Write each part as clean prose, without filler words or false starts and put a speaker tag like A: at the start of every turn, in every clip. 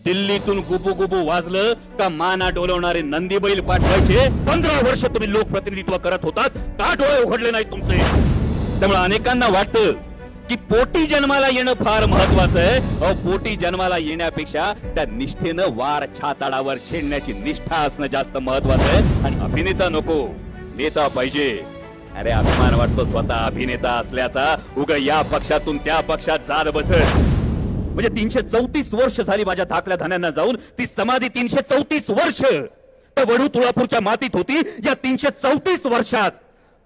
A: दिल्लीतून गुबुगुबू वाजलं का माना डोलवणारे नंदी बैल पाठवायचे. 15 वर्ष तुम्ही लोकप्रतिनिधित्व करत होतात, का डोळे उघडले नाही तुमचे? त्यामुळे अनेकांना वाटतं की पोटी जन्माला येणं फार महत्वाचं आहे. अहो, पोटी जन्माला येण्यापेक्षा त्या निष्ठेनं वार छाताडावर छेडण्याची निष्ठा असणं जास्त महत्वाचं आहे. आणि अभिनेता नको, नेता पाहिजे. अरे अभिमान वाटतो स्वतः अभिनेता असल्याचा. उग या पक्षातून त्या पक्षात जात बसत. म्हणजे 334 वर्ष झाली माझ्या धाकल्या धान्यांना जाऊन. ती समाधी 334 वर्ष तर वडू तुळापूरच्या मातीत होती. या 334 वर्षात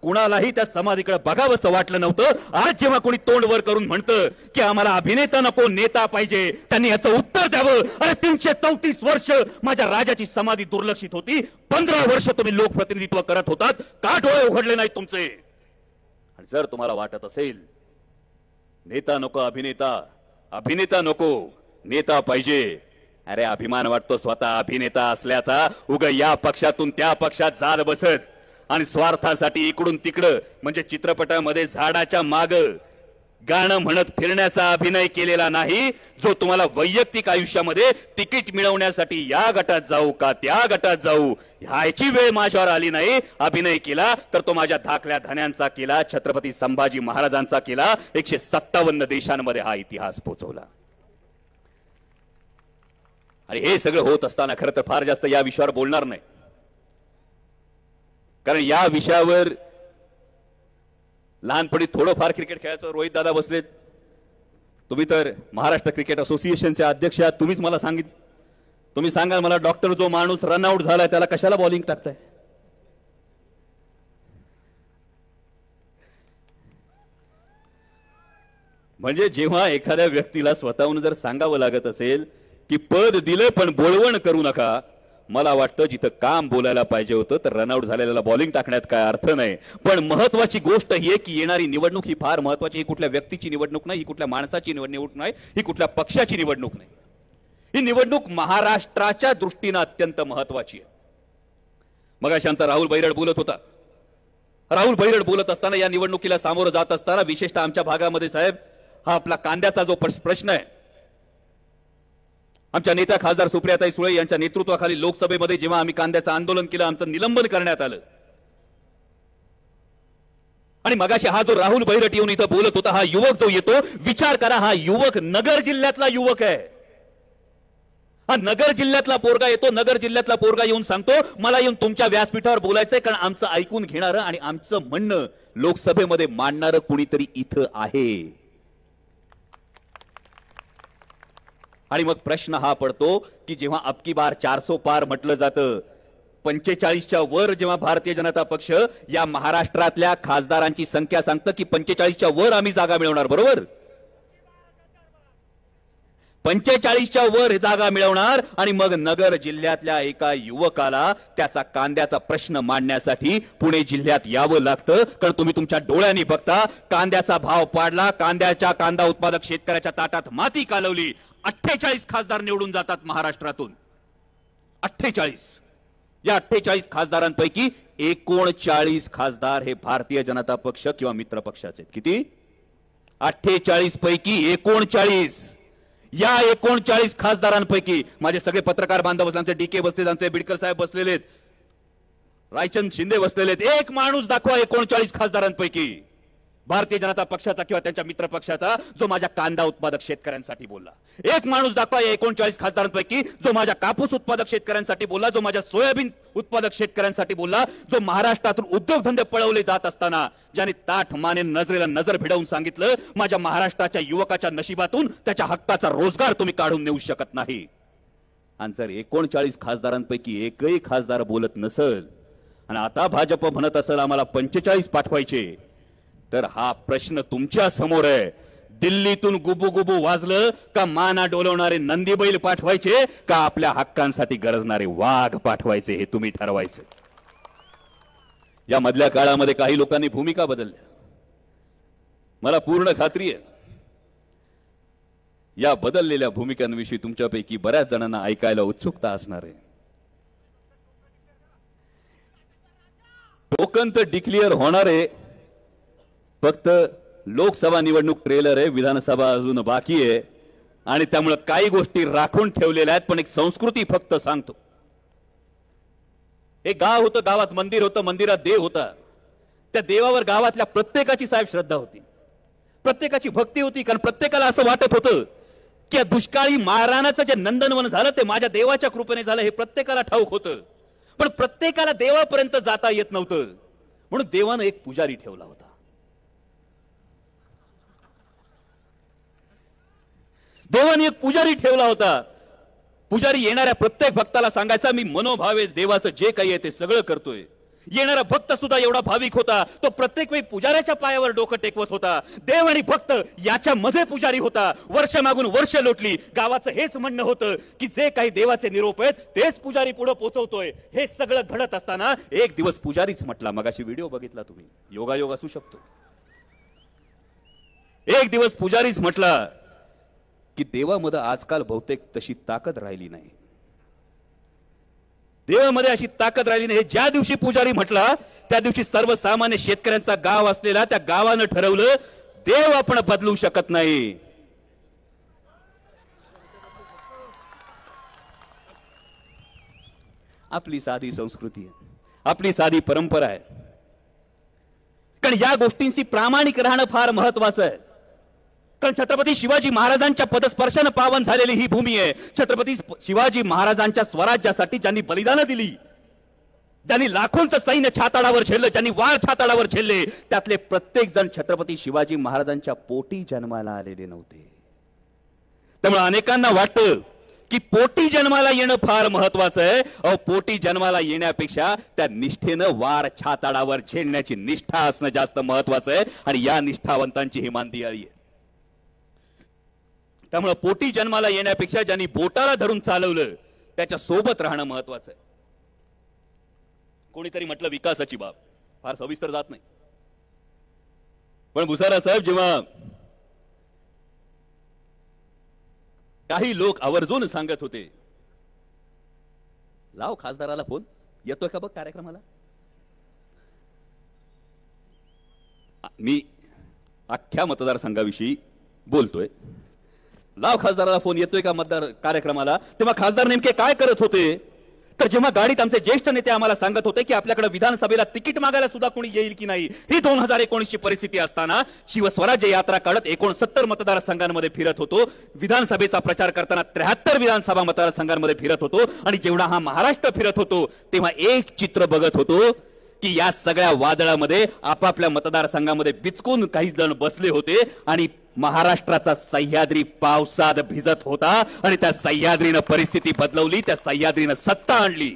A: कुणालाही त्या समाधीकडे बघावंसं वाटलं नव्हतं. आज जेव्हा कोणी तोंड वर करून म्हणतं की आम्हाला अभिनेता नको, नेता पाहिजे, त्यांनी याचं उत्तर द्यावं. अरे 334 वर्ष माझ्या राजाची समाधी दुर्लक्षित होती. 15 वर्ष तुम्ही लोकप्रतिनिधित्व करत होतात, का डोळे उघडले नाहीत तुमचे? आणि जर तुम्हाला वाटत असेल नेता नको अभिनेता, अभिनेता नको नेता पाहिजे, अरे अभिमान वाटतो स्वतः अभिनेता असल्याचा. उग या पक्षातून त्या पक्षात जात बसत आणि स्वार्थासाठी इकडून तिकडं, म्हणजे चित्रपटामध्ये झाडाच्या माग गाणं म्हणत फिरण्याचा अभिनय केलेला नाही. जो तुम्हाला वैयक्तिक आयुष्यामध्ये तिकीट मिळवण्यासाठी या गटात जाऊ का त्या गटात जाऊ ह्याची वेळ माझ्यावर आली नाही. अभिनय केला तर तो माझ्या धाकल्या धन्यांचा केला, छत्रपती संभाजी महाराजांचा केला. 157 देशांमध्ये हा इतिहास पोहोचवला. आणि हे सगळं होत असताना खरं तर फार जास्त या विषयावर बोलणार नाही, कारण या विषयावर लहानपणी थोडंफार क्रिकेट खेळायचं. रोहित दादा बसलेत, तुम्ही तर महाराष्ट्र क्रिकेट असोसिएशनचे अध्यक्ष आहात. तुम्हीच मला सांगितलं, तुम्ही सांगाल मला डॉक्टर जो माणूस रनआउट झालाय त्याला कशाला बॉलिंग टाकताय? म्हणजे जेव्हा एखाद्या व्यक्तीला स्वतःहून जर सांगावं लागत असेल की पद दिलं पण बोलवण करू नका, मला वाटतं जिथं काम बोलायला पाहिजे होतं तर रनआउट झालेल्याला बॉलिंग टाकण्यात काय अर्थ नाही. पण महत्वाची गोष्ट ही आहे की येणारी निवडणूक ही फार महत्वाची. ही कुठल्या व्यक्तीची निवडणूक नाही, ही कुठल्या माणसाची निवडणूक नाही, ही कुठल्या पक्षाची निवडणूक नाही. ही निवडणूक महाराष्ट्राच्या दृष्टीनं अत्यंत महत्वाची आहे. मगाशी आमचा राहुल बैरड बोलत होता. राहुल बैरड बोलत असताना या निवडणुकीला सामोरं जात असताना विशेषतः आमच्या भागामध्ये साहेब हा आपला कांद्याचा जो प्रश्न आहे, आमच्या नेत्या खासदार सुप्रियाताई सुळे यांच्या नेतृत्वाखाली लोकसभेमध्ये जेव्हा आम्ही कांद्याचं आंदोलन केलं, आमचं निलंबन करण्यात आलं. आणि मगाशी हा जो राहुल बैरट येऊन इथं बोलत होता, हा युवक जो येतो, विचार करा, हा युवक नगर जिल्ह्यातला युवक आहे. हा नगर जिल्ह्यातला पोरगा येतो, नगर जिल्ह्यातला पोरगा येऊन सांगतो मला येऊन तुमच्या व्यासपीठावर बोलायचंय, कारण आमचं ऐकून घेणारं आणि आमचं म्हणणं लोकसभेमध्ये मांडणारं कुणीतरी इथं आहे. आणि मग प्रश्न हा पडतो की जेव्हा अबकी बार 400 पार म्हटलं जातं, 45च्या वर जेव्हा भारतीय जनता पक्ष या महाराष्ट्रातल्या खासदारांची संख्या सांगतं की 45च्या वर आम्ही जागा मिळवणार, बरोबर, 45च्या वर जागा मिळवणार. आणि मग नगर जिल्ह्यातल्या एका युवकाला त्याचा कांद्याचा प्रश्न मांडण्यासाठी पुणे जिल्ह्यात यावं लागतं. कारण तुम्ही तुमच्या डोळ्यांनी बघता कांद्याचा भाव पाडला, कांदा उत्पादक शेतकऱ्याच्या ताटात माती कालवली. 48 खासदार निवडून जातात महाराष्ट्रातून, 48. या 48 खासदारांपैकी 39 खासदार हे भारतीय जनता पक्ष किंवा मित्र पक्षाचे. किती? 48 पैकी 39. या 39 खासदारांपैकी माझे सगळे पत्रकार बांधव बसले, आमचे डीके बसलेत, आमचे बिडकर साहेब बसलेले, रायचंद शिंदे बसलेले. एक माणूस दाखवा 39 खासदारांपैकी भारतीय जनता पक्षाचा किंवा त्यांच्या मित्र पक्षाचा जो माझ्या कांदा उत्पादक शेतकऱ्यांसाठी बोलला. एक माणूस दाखवा या 39 खासदारांपैकी जो माझ्या कापूस उत्पादक शेतकऱ्यांसाठी बोलला, जो माझ्या सोयाबीन उत्पादक शेतकऱ्यांसाठी बोलला, जो महाराष्ट्रातून उद्योगधंदे पळवले जात असताना ज्याने ताठ माने नजरेला नजर भिडवून सांगितलं माझ्या महाराष्ट्राच्या युवकाच्या नशिबातून त्याच्या हक्काचा रोजगार तुम्ही काढून नेऊ शकत नाही. आणि जर 39 खासदारांपैकी एकही खासदार बोलत नसेल आणि आता भाजप म्हणत असेल आम्हाला 45 पाठवायचे, तर हा प्रश्न तुमच्या समोर आहे. दिल्लीतून गुबुगुबू वाजलं का माना डोलवणारे नंदी बैल पाठवायचे, का आपल्या हक्कांसाठी गरजणारे वाघ पाठवायचे, हे तुम्ही ठरवायचं. या मधल्या काळामध्ये काही लोकांनी भूमिका बदलल्या. मला पूर्ण खात्री आहे या बदललेल्या भूमिकांविषयी तुमच्यापैकी बऱ्याच जणांना ऐकायला उत्सुकता असणार आहे. टोकन तर डिक्लेअर होणार आहे, फक्त लोकसभा निवडणूक ट्रेलर आहे, विधानसभा अजून बाकी आहे. आणि त्यामुळे काही गोष्टी राखून ठेवलेल्या आहेत, पण एक संस्कृती फक्त सांगतो. एक गाव होतं, गावात मंदिर होतं, मंदिरात देव होता. त्या देवावर गावातल्या प्रत्येकाची साहेब श्रद्धा होती, प्रत्येकाची भक्ती होती. कारण प्रत्येकाला असं वाटत होतं की या दुष्काळी माळरानाचं जे नंदनवन झालं ते माझ्या देवाच्या कृपेने झालं, हे प्रत्येकाला ठाऊक होतं. पण प्रत्येकाला देवापर्यंत जाता येत नव्हतं, म्हणून देवानं एक पुजारी ठेवला होता. देवाने एक पुजारी ठेवला होता. पुजारी येणाऱ्या प्रत्येक भक्ताला सांगायचा, मी मनोभावे देवाचं जे काही आहे ते सगळं करतोय. येणारा भक्त सुद्धा एवढा भाविक होता, तो प्रत्येक वेळी पुजाऱ्याच्या पायावर डोकं टेकवत होता. देव आणि भक्त याच्यामध्ये पुजारी होता. वर्ष मागून वर्ष लोटली. गावाचं हेच म्हणणं होतं की जे काही देवाचे निरोप आहेत तेच पुजारी पुढे पोहोचवतोय. हे सगळं घडत असताना एक दिवस पुजारीच म्हटला, मगाशी व्हिडिओ बघितला तुम्ही, योगायोग असू शकतो. एक दिवस पुजारीच म्हटला की देवामध्ये आजकाल बहुतेक तशी ताकद राहिली नाही. देवामध्ये अशी ताकद राहिली नाही. ज्या दिवशी पुजारी म्हटला त्या दिवशी सर्वसामान्य शेतकऱ्यांचा गाव असलेला त्या गावानं ठरवलं, देव आपण बदलू शकत नाही. आपली साधी संस्कृती आहे, आपली साधी परंपरा आहे. कारण या गोष्टींची प्रामाणिक राहणं फार महत्वाचं आहे. कारण छत्रपती शिवाजी महाराजांच्या पदस्पर्शानं पावन झालेली ही भूमी आहे. छत्रपती शिवाजी महाराजांच्या स्वराज्यासाठी ज्यांनी बलिदानं दिली, ज्यांनी लाखोंचं सैन्य छाताडावर झेललं, ज्यांनी वार छाताडावर झेलले, त्यातले प्रत्येक जण छत्रपती शिवाजी महाराजांच्या पोटी जन्माला आलेले नव्हते. त्यामुळे अनेकांना वाटतं की पोटी जन्माला येणं फार महत्वाचं आहे. अहो, पोटी जन्माला येण्यापेक्षा त्या निष्ठेनं वार छाताडावर झेलण्याची निष्ठा असणं जास्त महत्वाचं आहे. आणि या निष्ठावंतांची ही मानदियाळी आहे. त्यामुळे पोटी जन्माला येण्यापेक्षा ज्यांनी बोटाला धरून चालवलं त्याच्या सोबत राहणं महत्वाचं आहे. कोणीतरी म्हटलं विकासाची बाब, फार सविस्तर जात नाही, पण भुसारा साहेब, जेव्हा काही लोक आवर्जून सांगत होते, लाव खासदाराला फोन, येतोय का बघ कार्यक्रमाला, मी अख्ख्या मतदारसंघाविषयी बोलतोय, लाव खासदाराला फोन, येतोय का मतदार कार्यक्रमाला. तेव्हा खासदार नेमके काय करत होते, तर जेव्हा गाडीत आमचे ज्येष्ठ नेते आम्हाला सांगत होते की आपल्याकडे विधानसभेला तिकीट मागायला सुद्धा कोणी येईल की नाही, ही 2019 ची परिस्थिती असताना शिवस्वराज्य यात्रा काढत 69 मतदारसंघांमध्ये फिरत होतो. विधानसभेचा प्रचार करताना 73 विधानसभा मतदारसंघांमध्ये फिरत होतो. आणि जेवढा हा महाराष्ट्र फिरत होतो तेव्हा एक चित्र बघत होतो की या सगळ्या वादळामध्ये आपापल्या मतदारसंघामध्ये बिचकून काही जण बसले होते आणि महाराष्ट्राचा सह्याद्री पावसात भिजत होता. आणि त्या सह्याद्रीनं परिस्थिती बदलवली, त्या सह्याद्रीनं सत्ता आणली.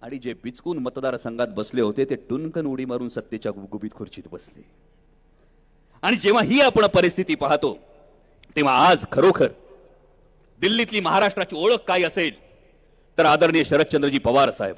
A: आणि जे बिचकून मतदारसंघात बसले होते ते टुनकन उडी मारून सत्तेच्या गुबगुबीत खुर्चीत बसले. आणि जेव्हा ही आपण परिस्थिती पाहतो तेव्हा आज खरोखर दिल्लीतली महाराष्ट्राची ओळख काय असेल तर आदरणीय शरदचंद्रजी पवार साहेब.